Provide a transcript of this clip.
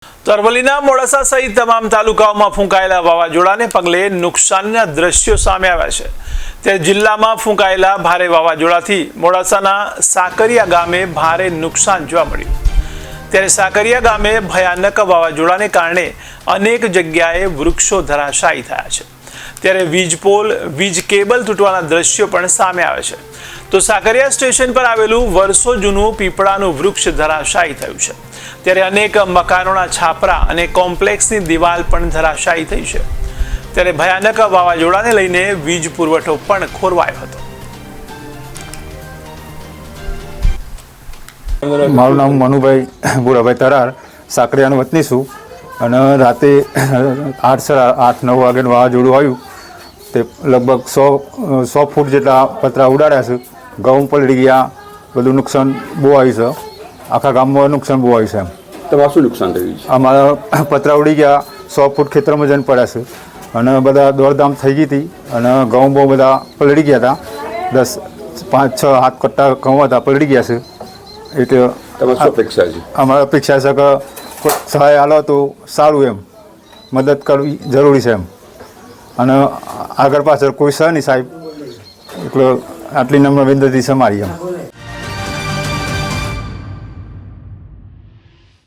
તો અરવલ્લીના મોડાસા સહિત તમામ તાલુકાઓમાં ફૂંકાયેલા વાવાઝોડાને પગલે નુકસાનના દ્રશ્યો સામે આવ્યા છે। ત્યારે જિલ્લામાં ફૂંકાયેલા ભારે વાવાઝોડાથી મોડાસાના સાકરિયા ગામે ભારે નુકસાન જોવા મળ્યું। ત્યારે સાકરિયા ગામે ભયાનક વાવાઝોડાને કારણે અનેક જગ્યાએ વૃક્ષો ધરાશાયી થયા છે। ત્યારે વીજ પોલ, વીજ કેબલ તૂટવાના દ્રશ્યો પણ સામે આવે છે। તો સાકરિયા સ્ટેશન પર આવેલું વર્ષો જૂનું પીપળાનું વૃક્ષ ધરાશાયી થયું છે। ત્યારે અનેક મકાનોના છાપરા અને કોમ્પ્લેક્સની દિવાલ પણ ધરાશાયી થઈ છે। ત્યારે ભયાનક વાવાઝોડાને લઈને વીજ પુરવઠો પણ ખોરવાયો હતો। મારું નામ મનુભાઈ ભૂરાભાઈ તરાર, સાકરિયાનો વતની છું અને રાતે 8:30-9 વાગે વાવાઝોડું આવ્યું તે લગભગ 100 ફૂટ જેટલા પતરા ઉડાડ્યા છે। ઘઉં પલળી ગયા, બધું નુકસાન બહુ આવ્યું છે, આખા ગામમાં નુકસાન બહુ આવ્યું છે। તમારું શું નુકસાન થયું છે? અમારા પતરા ઉડી ગયા, 100 ફૂટ ખેતરમાં જઈને પડ્યા છે અને બધા દોડધામ થઈ ગઈ હતી અને ઘઉં બહુ બધા પલળી ગયા હતા। 5-6 હાથ કટ્ટા ઘઉં હતા, પલળી ગયા છે। એટલે તમારી શું અપેક્ષા છે? અમારી અપેક્ષા છે કે કોઈ સહાય આલો તો સારું, એમ મદદ કરવી જરૂરી છે એમ, અને આગળ પાછળ કોઈ સહ નહીં સાહેબ, એટલે આટલી નમ્ર વિનંતી છે મારી એમ।